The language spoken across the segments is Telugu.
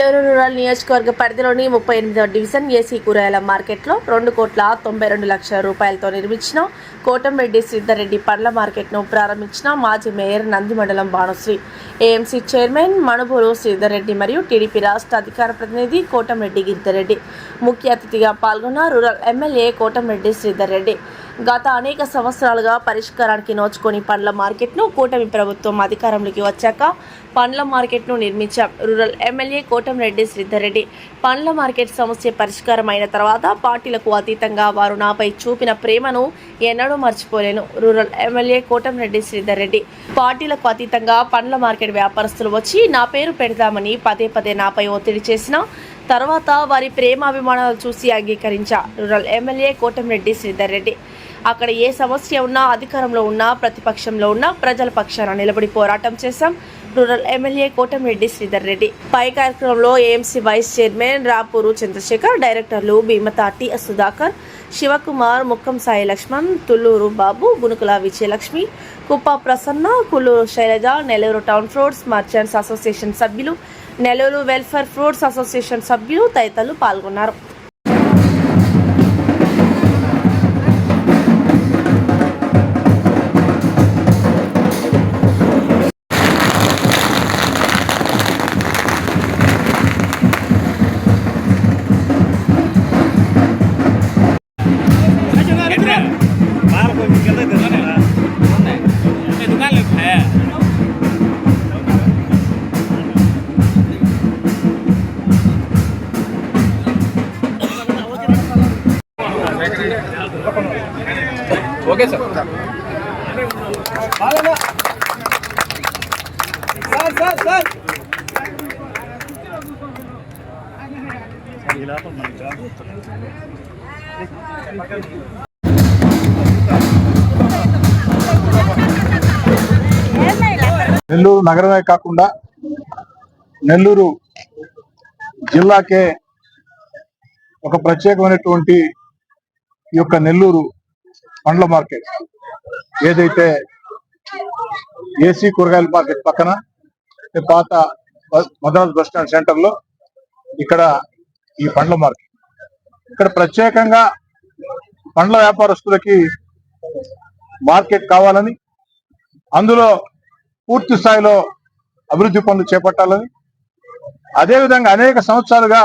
నెల్లూరు రూరల్ నియోజకవర్గ పరిధిలోని 38వ డివిజన్ ఏసీ కూరగాయల మార్కెట్లో 2,92,00,000 రూపాయలతో నిర్మించిన కోటంరెడ్డి శ్రీధర్రెడ్డి పండ్ల మార్కెట్ను ప్రారంభించిన మాజీ మేయర్ నంది మండలం భానుశ్రీ, ఏఎంసీ చైర్మన్ మణుబూరు శ్రీధర్రెడ్డి మరియు టీడీపీ రాష్ట్ర అధికార ప్రతినిధి కోటంరెడ్డి గిరిధర్రెడ్డి ముఖ్య అతిథిగా పాల్గొన్న రూరల్ ఎమ్మెల్యే కోటంరెడ్డి శ్రీధర్రెడ్డి గత అనేక సంవత్సరాలుగా పరిష్కారానికి నోచుకొని పండ్ల మార్కెట్ను కూటమి ప్రభుత్వం అధికారంలోకి వచ్చాక పండ్ల మార్కెట్ను నిర్మించాం. రూరల్ ఎమ్మెల్యే కోటంరెడ్డి శ్రీధర్రెడ్డి పండ్ల మార్కెట్ సమస్య పరిష్కారం అయిన తర్వాత పార్టీలకు అతీతంగా వారు నాపై చూపిన ప్రేమను ఎన్నడూ మర్చిపోలేను. రూరల్ ఎమ్మెల్యే కోటంరెడ్డి శ్రీధర్రెడ్డి పార్టీలకు అతీతంగా పండ్ల మార్కెట్ వ్యాపారస్తులు వచ్చి నా పేరు పెడదామని పదే పదే నాపై ఒత్తిడి చేసిన తర్వాత వారి ప్రేమాభిమానాలు చూసి అంగీకరించా. రూరల్ ఎమ్మెల్యే కోటంరెడ్డి శ్రీధర్రెడ్డి అక్కడ ఏ సమస్య ఉన్నా, అధికారంలో ఉన్నా, ప్రతిపక్షంలో ఉన్నా ప్రజల పక్షాన నిలబడి పోరాటం చేశాం. రూరల్ ఎమ్మెల్యే కోటంరెడ్డి శ్రీధర్రెడ్డి పై కార్యక్రమంలో AMC vice chairman Rapur Chandrasekhar, డైరెక్టర్లు భీమతాటి సుధాకర్, శివకుమార్, ముక్కం సాయి లక్ష్మణ్, తుల్లూరు బాబు, Gunukula Vijayalakshmi, Kuppa Prasanna, Kulluru Sailaja, Nellore town fruits merchants association సభ్యులు, నెల్లూరు వెల్ఫేర్ ఫ్రూట్స్ అసోసియేషన్ సభ్యులు తదితరులు పాల్గొన్నారు. Okay sir. సార్ నెల్లూరు నగరమే కాకుండా నెల్లూరు జిల్లాకే ఒక ప్రత్యేకమైనటువంటి ఈ యొక్క నెల్లూరు పండ్ల మార్కెట్ ఏదైతే ఏసీ కూరగాయల మార్కెట్ పక్కన పాత మద్రాస్ బస్ స్టాండ్ సెంటర్ లో ఇక్కడ ఈ పండ్ల మార్కెట్, ఇక్కడ ప్రత్యేకంగా పండ్ల వ్యాపారస్తులకి మార్కెట్ కావాలని, అందులో పూర్తి స్థాయిలో అభివృద్ధి పనులు చేపట్టాలని, అదేవిధంగా అనేక సంవత్సరాలుగా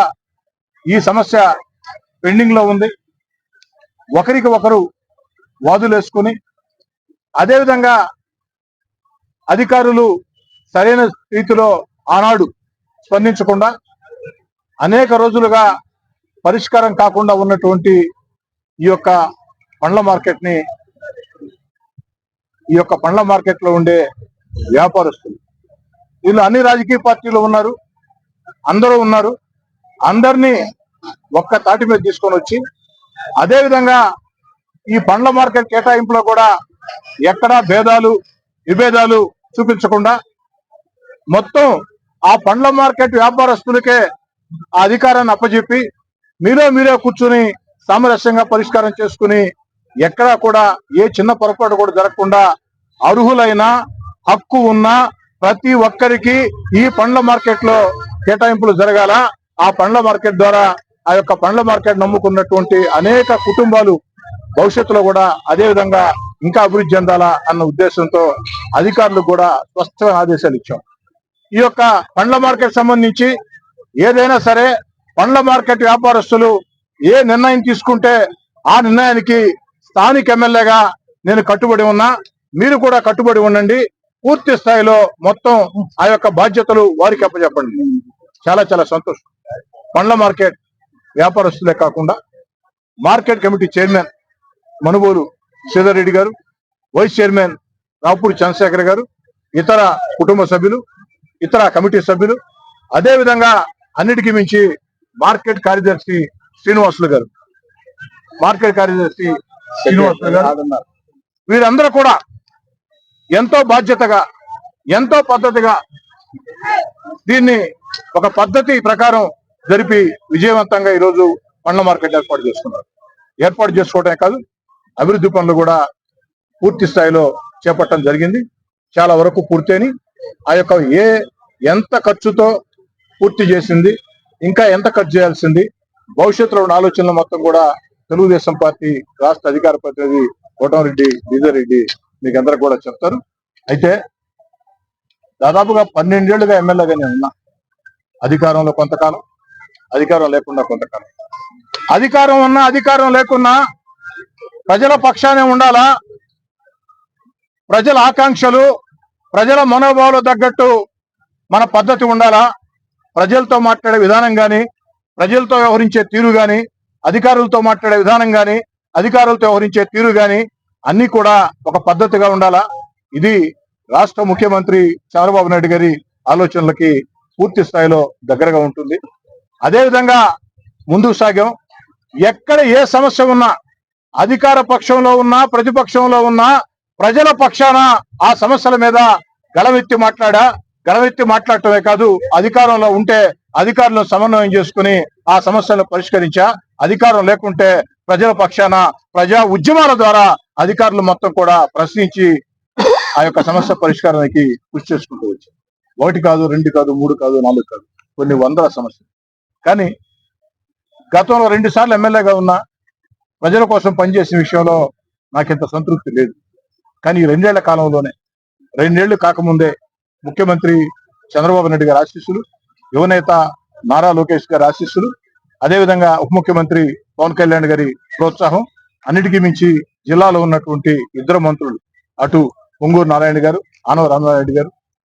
ఈ సమస్య పెండింగ్ లో ఉంది. ఒకరికి ఒకరు వాదులేసుకుని, అదేవిధంగా అధికారులు సరైన రీతిలో ఆనాడు స్పందించకుండా అనేక రోజులుగా పరిష్కారం కాకుండా ఉన్నటువంటి ఈ యొక్క పండ్ల మార్కెట్ లో ఉండే వ్యాపారస్తులు, వీళ్ళు అన్ని రాజకీయ పార్టీలు ఉన్నారు, అందరూ ఉన్నారు. అందరినీ ఒక్క తాటి మీద తీసుకొని వచ్చి, అదేవిధంగా ఈ పండ్ల మార్కెట్ కేటాయింపులో కూడా ఎక్కడా భేదాలు విభేదాలు చూపించకుండా మొత్తం ఆ పండ్ల మార్కెట్ వ్యాపారస్తులకే ఆ అధికారాన్ని అప్పచెప్పి మీరే కూర్చుని సామరస్యంగా పరిష్కారం చేసుకుని, ఎక్కడా కూడా ఏ చిన్న పొరపాటు కూడా జరగకుండా అర్హులైన హక్కు ఉన్న ప్రతి ఒక్కరికి ఈ పండ్ల మార్కెట్ లో కేటాయింపులు జరగాల. ఆ పండ్ల మార్కెట్ ద్వారా ఆ యొక్క పండ్ల మార్కెట్ నమ్ముకున్నటువంటి అనేక కుటుంబాలు భవిష్యత్తులో కూడా అదే విధంగా ఇంకా అభివృద్ధి చెందాలా అన్న ఉద్దేశంతో అధికారులకు కూడా స్పష్టమైన ఆదేశాలు ఇచ్చాం. ఈ యొక్క పండ్ల మార్కెట్ సంబంధించి ఏదైనా సరే పండ్ల మార్కెట్ వ్యాపారస్తులు ఏ నిర్ణయం తీసుకుంటే ఆ నిర్ణయానికి స్థానిక ఎమ్మెల్యేగా నేను కట్టుబడి ఉన్నా, మీరు కూడా కట్టుబడి ఉండండి. పూర్తి స్థాయిలో మొత్తం ఆ యొక్క బాధ్యతలు వారికి అప్పచెప్పండి. చాలా చాలా సంతోషం. పండ్ల మార్కెట్ వ్యాపారస్తులే కాకుండా మార్కెట్ కమిటీ చైర్మన్ మణుబూరు శ్రీధర్రెడ్డి గారు, వైస్ చైర్మన్ రాపూరి చంద్రశేఖర్ గారు, ఇతర కుటుంబ సభ్యులు, ఇతర కమిటీ సభ్యులు, అదేవిధంగా అన్నిటికీ మించి మార్కెట్ కార్యదర్శి శ్రీనివాసులు గారు వీరందరూ కూడా ఎంతో బాధ్యతగా, ఎంతో పద్ధతిగా దీన్ని ఒక పద్ధతి ప్రకారం జరిపి విజయవంతంగా ఈరోజు పండ్ల మార్కెట్ ఏర్పాటు చేసుకున్నారు. ఏర్పాటు చేసుకోవడమే కాదు, అభివృద్ధి పనులు కూడా పూర్తి స్థాయిలో చేపట్టడం జరిగింది. చాలా వరకు పూర్తయిని ఆ యొక్క ఎంత ఖర్చుతో పూర్తి చేసింది, ఇంకా ఎంత ఖర్చు చేయాల్సింది, భవిష్యత్తులో ఉన్న ఆలోచనలు మొత్తం కూడా తెలుగుదేశం పార్టీ రాష్ట్ర అధికార ప్రతినిధి కోటమిరెడ్డి శ్రీధర్ రెడ్డి మీకు అందరూ కూడా చెప్తారు. అయితే దాదాపుగా 12 ఏళ్లుగా ఎమ్మెల్యేగానే ఉన్నా, అధికారంలో కొంతకాలం, అధికారం లేకుండా కొంతకాలం. అధికారం ఉన్నా అధికారం లేకున్నా ప్రజల పక్షానే ఉండాలా, ప్రజల ఆకాంక్షలు ప్రజల మనోభావాలు తగ్గట్టు మన పద్ధతి ఉండాలా, ప్రజలతో మాట్లాడే విధానం కానీ, ప్రజలతో వ్యవహరించే తీరు కానీ, అధికారులతో మాట్లాడే విధానం కానీ, అధికారులతో వ్యవహరించే తీరు కానీ అన్ని కూడా ఒక పద్ధతిగా ఉండాలా. ఇది రాష్ట్ర ముఖ్యమంత్రి చంద్రబాబు నాయుడు గారి ఆలోచనలకి పూర్తి స్థాయిలో దగ్గరగా ఉంటుంది. అదేవిధంగా ముందుకు సాగాం. ఎక్కడ ఏ సమస్య ఉన్నా, అధికార పక్షంలో ఉన్నా ప్రతిపక్షంలో ఉన్నా, ప్రజల పక్షాన ఆ సమస్యల మీద గళమెత్తి మాట్లాడటమే కాదు, అధికారంలో ఉంటే అధికారులను సమన్వయం చేసుకుని ఆ సమస్యలను పరిష్కరించా, అధికారం లేకుంటే ప్రజల పక్షాన ప్రజా ఉద్యమాల ద్వారా అధికారులు మొత్తం కూడా ప్రశ్నించి ఆ యొక్క సమస్య పరిష్కారానికి కృషి చేసుకుంటూ వచ్చారు. 1 కాదు, 2 కాదు, 3 కాదు, 4 కాదు, కొన్ని వందల సమస్యలు. కానీ గతంలో 2 సార్లు ఎమ్మెల్యేగా ఉన్నా ప్రజల కోసం పనిచేసిన విషయంలో నాకింత సంతృప్తి లేదు. కానీ ఈ 2 ఏళ్ల కాలంలోనే, 2 ఏళ్లు కాకముందే ముఖ్యమంత్రి చంద్రబాబు నాయుడు గారి ఆశీస్సులు, యువనేత నారా లోకేష్ గారి ఆశీస్సులు, అదేవిధంగా ఉప ముఖ్యమంత్రి పవన్ కళ్యాణ్ గారి ప్రోత్సాహం, అన్నిటికీ మించి జిల్లాలో ఉన్నటువంటి 2 మంత్రులు, అటు పొంగూరు నారాయణ గారు, ఆనవ రామనారాయణ గారు,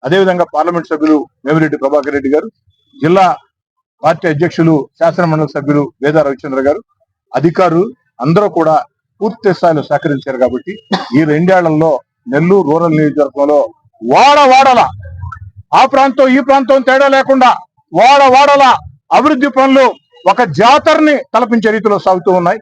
అదేవిధంగా పార్లమెంట్ సభ్యులు వేమిరెడ్డి ప్రభాకర్ రెడ్డి గారు, జిల్లా పార్టీ అధ్యక్షులు శాసనమండలి సభ్యులు వేదా రవిచంద్ర గారు, అధికారులు అందరూ కూడా పూర్తి స్థాయిలో సహకరించారు. కాబట్టి ఈ 2 ఏళ్లలో నెల్లూరు రూరల్ నియోజకవర్గంలో వాడవాడల, ఆ ప్రాంతం ఈ ప్రాంతం తేడా లేకుండా వాడవాడల అభివృద్ధి పనులు ఒక జాతరని తలపించే రీతిలో సాగుతూ ఉన్నాయి.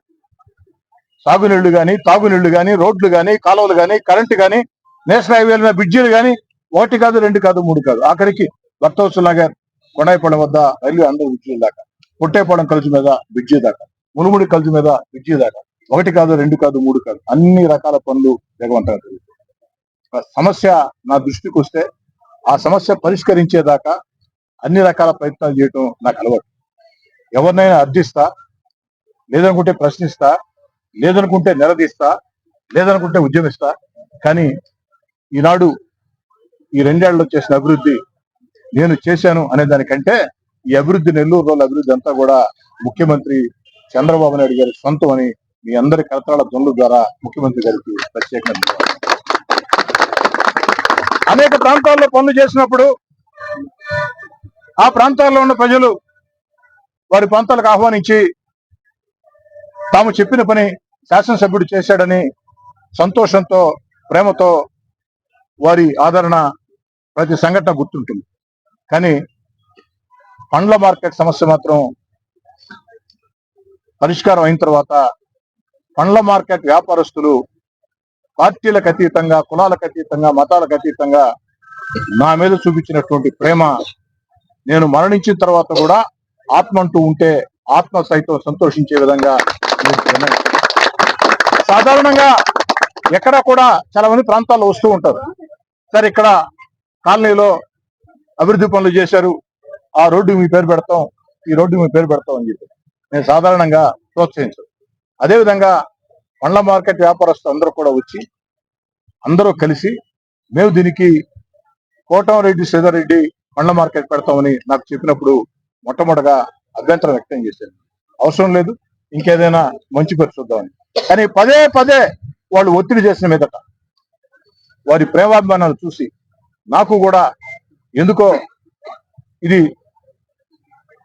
సాగునీళ్లు కానీ, తాగునీళ్లు కానీ, రోడ్లు కానీ, కాలువలు కానీ, కరెంటు కానీ, నేషనల్ హైవేల మీద బ్రిడ్జీలు కానీ 1 కాదు, 2 కాదు, 3 కాదు, ఆఖరికి భక్తవత్సల నగర్ కొండాయిపాలెం వద్ద రైల్వే అందరూ బ్రిడ్జీల దాకా, పుట్టేపాలెం కలుజు మీద బ్రిడ్జి దాకా, మునుముడి కలుజు మీద బ్రిడ్జి దాకా 1 కాదు, 2 కాదు, 3 కాదు, అన్ని రకాల పనులు వేగవంతంగా జరుగుతాయి. సమస్య నా దృష్టికి వస్తే ఆ సమస్య పరిష్కరించేదాకా అన్ని రకాల ప్రయత్నాలు చేయటం నాకు అలవాటు. ఎవరినైనా అర్థిస్తా, లేదనుకుంటే ప్రశ్నిస్తా, లేదనుకుంటే నిలదీస్తా, లేదనుకుంటే ఉద్యమిస్తా. కానీ ఈనాడు ఈ 2 ఏళ్లలో చేసిన అభివృద్ధి నేను చేశాను అనే దానికంటే ఈ అభివృద్ధి, నెల్లూరు రోజుల అభివృద్ధి అంతా కూడా ముఖ్యమంత్రి చంద్రబాబు నాయుడు గారి సొంతం అని మీ అందరి కరతాళ ధ్వనుల ద్వారా ముఖ్యమంత్రి గారికి ప్రత్యేకంగా అనేక ప్రాంతాల్లో పనులు చేసినప్పుడు ఆ ప్రాంతాల్లో ఉన్న ప్రజలు వారి ప్రాంతాలకు ఆహ్వానించి తాము చెప్పిన పని శాసనసభ్యుడు చేశాడని సంతోషంతో, ప్రేమతో వారి ఆదరణ ప్రతి సంఘటన గుర్తుంటుంది. కానీ పండ్ల మార్కెట్ సమస్య మాత్రం పరిష్కారం అయిన తర్వాత పండ్ల మార్కెట్ వ్యాపారస్తులు పార్టీలకు అతీతంగా, కులాలకు అతీతంగా, మతాలకు అతీతంగా నా మీద చూపించినటువంటి ప్రేమ, నేను మరణించిన తర్వాత కూడా ఆత్మ అంటూ ఉంటే ఆత్మ సైతం సంతోషించే విధంగా సాధారణంగా ఎక్కడ కూడా చాలా మంది ప్రాంతాల్లో వస్తూ ఉంటారు. సరే, ఇక్కడ కాలనీలో అభివృద్ధి పనులు చేశారు, ఆ రోడ్డు మీ పేరు పెడతాం, ఈ రోడ్డు మీ పేరు పెడతాం అని చెప్పి నేను సాధారణంగా ప్రోత్సహించను. అదేవిధంగా పండ్ల మార్కెట్ వ్యాపారస్తులు అందరూ కూడా వచ్చి అందరూ కలిసి మేము దీనికి కోటమిరెడ్డి శ్రీధర్ రెడ్డి పండ్ల మార్కెట్ పెడతామని నాకు చెప్పినప్పుడు మొట్టమొదటిగా అభ్యంతరం వ్యక్తం చేశాను. అవసరం లేదు, ఇంకేదైనా మంచి పేరు చూద్దామని. కానీ పదే పదే వాళ్ళు ఒత్తిడి చేసిన మీదట వారి ప్రేమాభిమానాలు చూసి నాకు కూడా ఎందుకో ఇది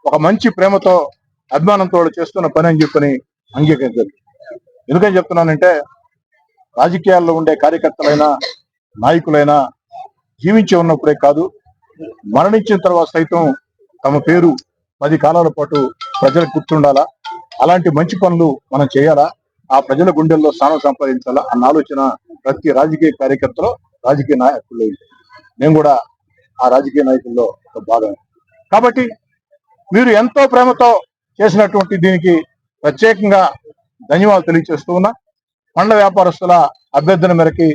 ఒక మంచి ప్రేమతో, అభిమానంతో వాళ్ళు చేస్తున్న పని అని చెప్పని అంగీకరించారు. ఎందుకని చెప్తున్నానంటే రాజకీయాల్లో ఉండే కార్యకర్తలైనా, నాయకులైనా జీవించి ఉన్నప్పుడే కాదు, మరణించిన తర్వాత సైతం తమ పేరు 10 కాలాల పాటు ప్రజలకు గుర్తుండాలా, అలాంటి మంచి పనులు మనం చేయాలా, ఆ ప్రజల గుండెల్లో స్థానం సంపాదించాలా అన్న ఆలోచన ప్రతి రాజకీయ కార్యకర్తలో, రాజకీయ నాయకుల్లో. నేను కూడా ఆ రాజకీయ నాయకుల్లో ఒక భాగం. కాబట్టి మీరు ఎంతో ప్రేమతో చేసినటువంటి దీనికి ప్రత్యేకంగా ధన్యవాదాలు తెలియజేస్తూ ఉన్నా. పండ్ల వ్యాపారస్తుల అభ్యర్థన మేరకి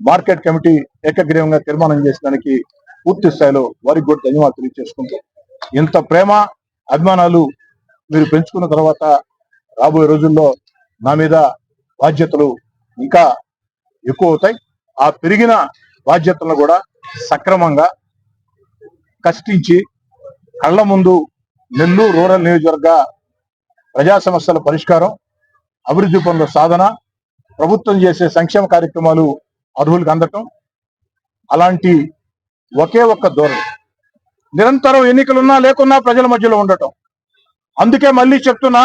మార్కెట్ కమిటీ ఏకగ్రీవంగా తీర్మానం చేసిన దానికి పూర్తి స్థాయిలో వారికి కూడా ధన్యవాదాలు తెలియజేసుకుంటూ, ఇంత ప్రేమ, అభిమానాలు మీరు పెంచుకున్న తర్వాత రాబోయే రోజుల్లో నా మీద బాధ్యతలు ఇంకా ఎక్కువ అవుతాయి. ఆ పెరిగిన బాధ్యతలను కూడా సక్రమంగా కష్టించి కళ్ళ ముందు నెల్లూరు రూరల్ నియోజకవర్గ ప్రజా సమస్యల పరిష్కారం, అభివృద్ధి పనుల సాధన, ప్రభుత్వం చేసే సంక్షేమ కార్యక్రమాలు అర్హులకు అందటం, అలాంటి ఒకే ఒక్క ధోరణి నిరంతరం ఎన్నికలున్నా లేకున్నా ప్రజల మధ్యలో ఉండటం. అందుకే మళ్ళీ చెప్తున్నా,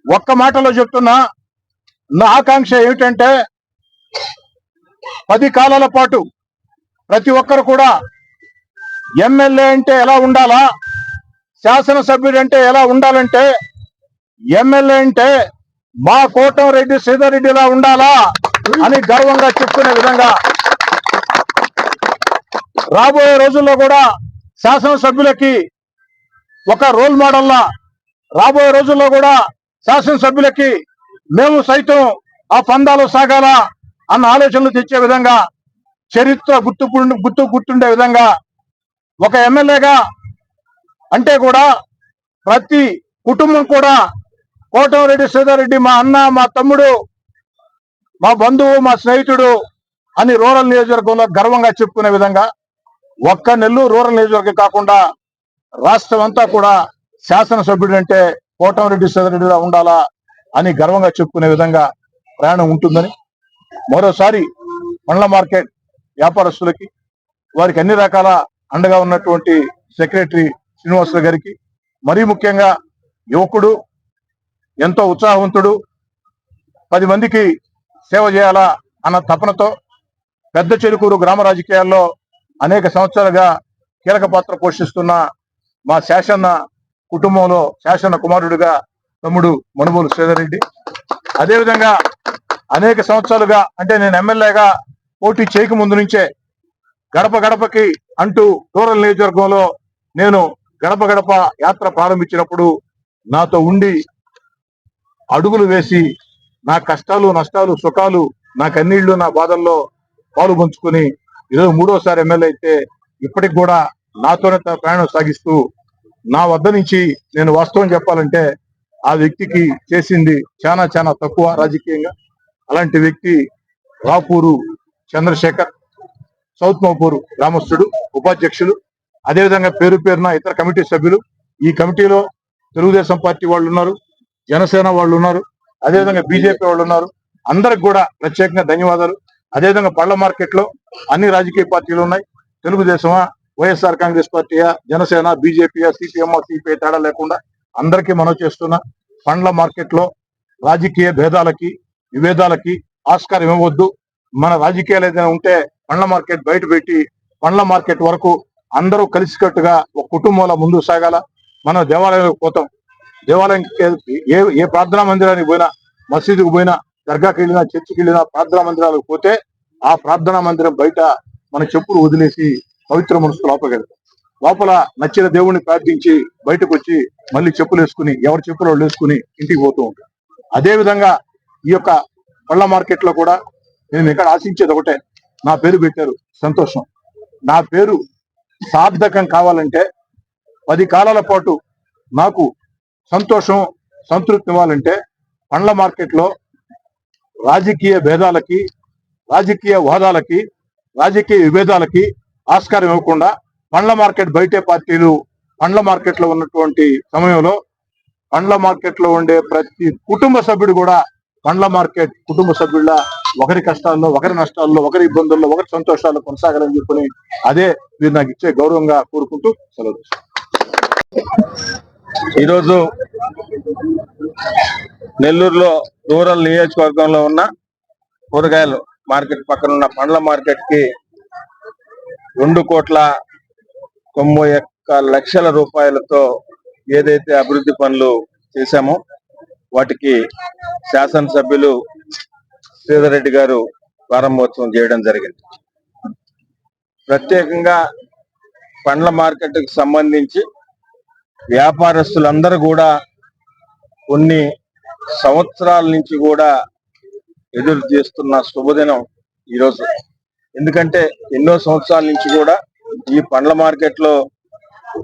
ఒక్క మాటలో చెప్తున్నా, నా ఆకాంక్ష ఏమిటంటే 10 కాలాల పాటు ప్రతి ఒక్కరు కూడా ఎమ్మెల్యే అంటే ఎలా ఉండాలా, శాసనసభ్యుడు అంటే ఎలా ఉండాలంటే, ఎమ్మెల్యే అంటే మా కోటంరెడ్డి శ్రీధర్ రెడ్డిలా ఉండాలా అని గర్వంగా చెప్పుకునే విధంగా రాబోయే రోజుల్లో కూడా శాసనసభ్యులకి ఒక రోల్ మోడల్లా, రాబోయే రోజుల్లో కూడా శాసనసభ్యులకి మేము సైతం ఆ పందాలు సాగాల అన్న ఆలోచనలు తెచ్చే విధంగా, చరిత్ర గుర్తుండే విధంగా ఒక ఎమ్మెల్యేగా అంటే కూడా ప్రతి కుటుంబం కూడా కోటంరెడ్డి శ్రీధర్ రెడ్డి మా అన్న, మా తమ్ముడు, మా బంధువు, మా స్నేహితుడు అని రూరల్ నియోజకవర్గంలో గర్వంగా చెప్పుకునే విధంగా, ఒక్క నెల్లూరు రూరల్ నియోజకవర్గం కాకుండా రాష్ట్రం అంతా కూడా శాసనసభ్యుడు అంటే కోటంరెడ్డి శ్రీధర్ రెడ్డిలా ఉండాలా అని గర్వంగా చెప్పుకునే విధంగా ప్రయాణం ఉంటుందని మరోసారి పండ్ల మార్కెట్ వ్యాపారస్తులకి, వారికి అన్ని రకాల అండగా ఉన్నటువంటి సెక్రటరీ శ్రీనివాసరావు గారికి, మరీ ముఖ్యంగా యువకుడు, ఎంతో ఉత్సాహవంతుడు, 10 మందికి సేవ చేయాలా అన్న తపనతో పెద్ద చెరుకూరు గ్రామ రాజకీయాల్లో అనేక సంవత్సరాలుగా కీలక పాత్ర పోషిస్తున్న మా శాసన కుటుంబంలో శాసన కుమారుడిగా తమ్ముడు మనుబోలు శ్రీధర్ రెడ్డి, అదేవిధంగా అనేక సంవత్సరాలుగా అంటే నేను ఎమ్మెల్యేగా పోటీ చేయక ముందు నుంచే గడప గడపకి అంటూ రూరల్ నియోజకవర్గంలో నేను గడప గడప యాత్ర ప్రారంభించినప్పుడు నాతో ఉండి అడుగులు వేసి నా కష్టాలు, నష్టాలు, సుఖాలు, నా కన్నీళ్లు, నా బాధల్లో పాలు పంచుకుని ఈరోజు 3వసారి ఎమ్మెల్యే అయితే ఇప్పటికి కూడా నాతోనే ప్రయాణం సాగిస్తూ నా వద్ద నుంచి నేను వాస్తవం చెప్పాలంటే ఆ వ్యక్తికి చేసింది చాలా చాలా తక్కువ రాజకీయంగా. అలాంటి వ్యక్తి రాపూరు చంద్రశేఖర్, సౌత్ మోపూరు గ్రామస్తుడు, ఉపాధ్యక్షులు, అదేవిధంగా పేరు పేరున ఇతర కమిటీ సభ్యులు. ఈ కమిటీలో తెలుగుదేశం పార్టీ వాళ్ళు ఉన్నారు, జనసేన వాళ్ళు ఉన్నారు, అదేవిధంగా బీజేపీ వాళ్ళు ఉన్నారు. అందరికి కూడా ప్రత్యేకంగా ధన్యవాదాలు. అదేవిధంగా పళ్ళ మార్కెట్ లో అన్ని రాజకీయ పార్టీలు ఉన్నాయి. తెలుగుదేశమా, వైఎస్ఆర్ కాంగ్రెస్ పార్టీయా, జనసేన, బీజేపీయా, సిపిఎం, సిపిఐ తేడా లేకుండా అందరికీ మనవి చేస్తున్నా, పండ్ల మార్కెట్ లో రాజకీయ భేదాలకి, విభేదాలకి ఆస్కారం ఇవ్వవద్దు. మన రాజకీయాలు ఏదైనా ఉంటే పండ్ల మార్కెట్ బయట పెట్టి పండ్ల మార్కెట్ వరకు అందరూ కలిసికట్టుగా ఒక కుటుంబంలో ముందుకు సాగాల. మనం దేవాలయానికి పోతాం, దేవాలయానికి ఏ ప్రార్థనా మందిరానికి పోయినా, మసీదుకు పోయినా, దర్గాకి వెళ్ళినా, చర్చికి వెళ్ళినా, ప్రార్థనా మందిరాలకు పోతే ఆ ప్రార్థనా మందిరం బయట మన చెప్పులు వదిలేసి పవిత్ర మనసు లోపలికి లోపల నచ్చిన దేవుణ్ణి ప్రార్థించి బయటకు వచ్చి మళ్ళీ చెప్పులు వేసుకుని ఎవరి చెప్పులు వాళ్ళు వేసుకుని ఇంటికి పోతూ ఉంటాం. అదే విధంగా ఈ యొక్క పళ్ళ మార్కెట్ లో కూడా నేను ఇక్కడ ఆశించేది ఒకటే, నా పేరు పెట్టారు, సంతోషం. నా పేరు సార్థకం కావాలంటే 10 కాలాల పాటు నాకు సంతోషం, సంతృప్తి ఇవ్వాలంటే పండ్ల మార్కెట్ లో రాజకీయ భేదాలకి, రాజకీయ వాదాలకి, రాజకీయ విభేదాలకి ఆస్కారం ఇవ్వకుండా పండ్ల మార్కెట్ బయటే పార్టీలు పండ్ల మార్కెట్ లో ఉన్నటువంటి సమయంలో పండ్ల మార్కెట్ లో ఉండే ప్రతి కుటుంబ సభ్యుడు కూడా పండ్ల మార్కెట్ కుటుంబ సభ్యుల ఒకరి కష్టాల్లో, ఒకరి నష్టాల్లో, ఒకరి ఇబ్బందుల్లో, ఒకరి సంతోషాల్లో కొనసాగాలని చెప్పుకుని అదే మీరు నాకు ఇచ్చే గౌరవంగా కోరుకుంటూ సెలవు. ఈరోజు నెల్లూరులో రూరల్ నియోజకవర్గంలో ఉన్న కూరగాయలు మార్కెట్ పక్కన ఉన్న పండ్ల మార్కెట్ కి 2,91,00,000 రూపాయలతో ఏదైతే అభివృద్ధి పనులు చేశామో వాటికి శాసనసభ్యులు శ్రీధర్ రెడ్డి గారు ప్రారంభోత్సవం చేయడం జరిగింది. ప్రత్యేకంగా పండ్ల మార్కెట్ కి సంబంధించి వ్యాపారస్తులందరూ కూడా కొన్ని సంవత్సరాల నుంచి కూడా ఎదురు చేస్తున్న శుభదినం ఈరోజు. ఎందుకంటే ఎన్నో సంవత్సరాల నుంచి కూడా ఈ పండ్ల మార్కెట్ లో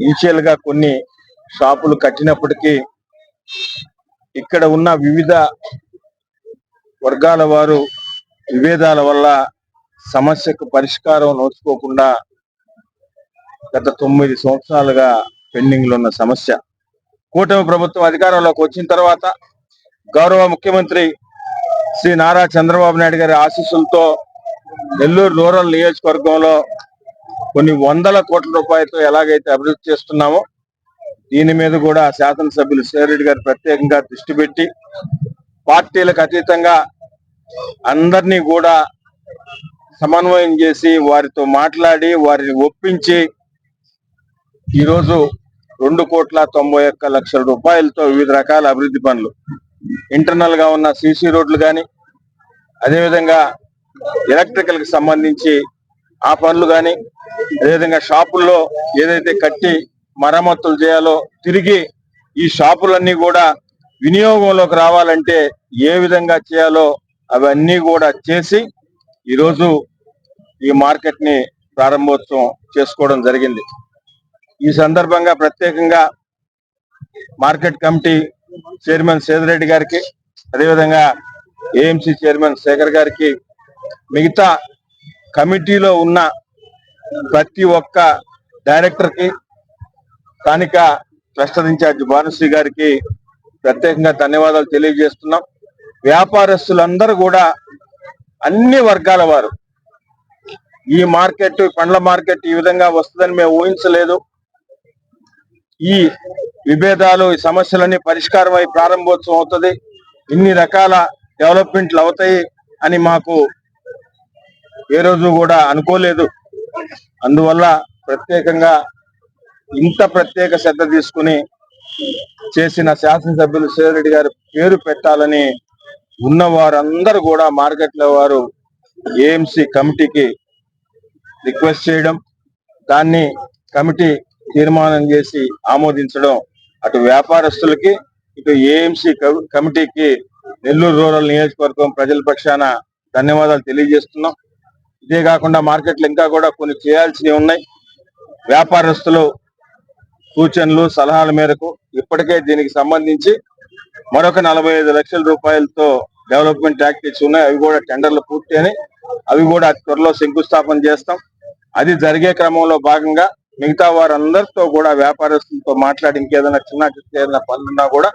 ఇనిషియల్ గా కొన్ని షాపులు కట్టినప్పటికీ ఇక్కడ ఉన్న వివిధ వర్గాల వారు విభేదాల వల్ల సమస్యకు పరిష్కారం నోచుకోకుండా గత 9 సంవత్సరాలుగా పెండింగ్ లో ఉన్న సమస్య. కూటమి ప్రభుత్వం అధికారంలోకి వచ్చిన తర్వాత గౌరవ ముఖ్యమంత్రి శ్రీ నారా చంద్రబాబు నాయుడు గారి ఆశీస్సులతో నెల్లూరు రూరల్ నియోజకవర్గంలో కొన్ని వందల కోట్ల రూపాయలతో ఎలాగైతే అభివృద్ధి చేస్తున్నామో దీని మీద కూడా శాసనసభ్యులు శ్రీరెడ్డి గారు ప్రత్యేకంగా దృష్టి పెట్టి పార్టీలకు అతీతంగా అందరినీ కూడా సమన్వయం చేసి వారితో మాట్లాడి వారిని ఒప్పించి ఈరోజు 2,91,00,00,000 రూపాయలతో వివిధ రకాల అభివృద్ధి పనులు, ఇంటర్నల్ గా ఉన్న సీసీ రోడ్లు కానీ, అదేవిధంగా ఎలక్ట్రికల్ కి సంబంధించి ఆ పనులు కానీ, అదేవిధంగా షాపుల్లో ఏదైతే కట్టి మరమ్మతులు చేయాలో తిరిగి ఈ షాపులన్నీ కూడా వినియోగంలోకి రావాలంటే ఏ విధంగా చేయాలో అవన్నీ కూడా చేసి ఈరోజు ఈ మార్కెట్ ని ప్రారంభోత్సవం చేసుకోవడం జరిగింది. ఈ సందర్భంగా ప్రత్యేకంగా మార్కెట్ కమిటీ చైర్మన్ సేదిరెడ్డి గారికి, అదేవిధంగా ఏఎంసీ చైర్మన్ శేఖర్ గారికి, మిగతా కమిటీలో ఉన్న ప్రతి ఒక్క డైరెక్టర్ కి, స్థానిక క్లస్టర్ ఇన్ఛార్జ్ భానుశ్రీ గారికి ప్రత్యేకంగా ధన్యవాదాలు తెలియజేస్తున్నాం. వ్యాపారస్తులందరూ కూడా అన్ని వర్గాల వారు ఈ మార్కెట్, పండ్ల మార్కెట్ ఈ విధంగా వస్తుందని మేము ఊహించలేదు. ఈ విభేదాలు, ఈ సమస్యలన్నీ పరిష్కారం అయి ప్రారంభోత్సవం అవుతుంది, ఇన్ని రకాల డెవలప్మెంట్లు అవుతాయి అని మాకు ఏ రోజు కూడా అనుకోలేదు. అందువల్ల ప్రత్యేకంగా ఇంత ప్రత్యేక శ్రద్ధ తీసుకుని చేసిన శాసనసభ్యులు శ్రీరెడ్డి గారి పేరు పెట్టాలని ఉన్న వారందరూ కూడా మార్కెట్ల వారు ఏఎంసీ కమిటీకి రిక్వెస్ట్ చేయడం, దాన్ని కమిటీ తీర్మానం చేసి ఆమోదించడం, అటు వ్యాపారస్తులకి ఇటు ఏఎంసీ కమిటీకి నెల్లూరు రూరల్ నియోజకవర్గం ప్రజల పక్షాన ధన్యవాదాలు తెలియజేస్తున్నాం. ఇదే కాకుండా మార్కెట్లు ఇంకా కూడా కొన్ని చేయాల్సినవి ఉన్నాయి. వ్యాపారస్తులు సూచనలు సలహాల మేరకు ఇప్పటికే దీనికి సంబంధించి మరొక 45 లక్షల రూపాయలతో డెవలప్మెంట్ యాక్టివిటీస్ ఉన్నాయి. అవి కూడా టెండర్లు పూర్తి అని అవి కూడా అతి త్వరలో శంకుస్థాపన చేస్తాం. అది జరిగే క్రమంలో భాగంగా మిగతా వారందరితో కూడా వ్యాపారస్తులతో మాట్లాడి ఇంకేదైనా చిన్న పనులున్నా కూడా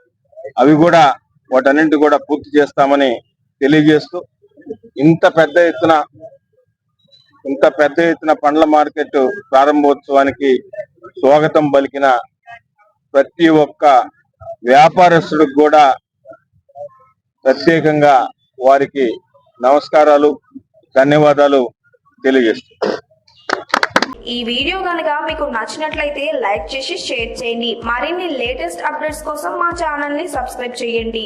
అవి కూడా వాటన్నింటి కూడా పూర్తి చేస్తామని తెలియజేస్తూ ఇంత పెద్ద ఎత్తున పండ్ల మార్కెట్ ప్రారంభోత్సవానికి స్వాగతం పలికిన ప్రతి ఒక్క వ్యాపారస్తుడికి కూడా ప్రత్యేకంగా వారికి నమస్కారాలు, ధన్యవాదాలు తెలియజేస్తున్నాను. ఈ వీడియో కనుక మీకు నచ్చినట్లయితే లైక్ చేసి షేర్ చేయండి. మరిన్ని లేటెస్ట్ అప్డేట్స్ కోసం మా ఛానల్ ని సబ్స్క్రైబ్ చేయండి.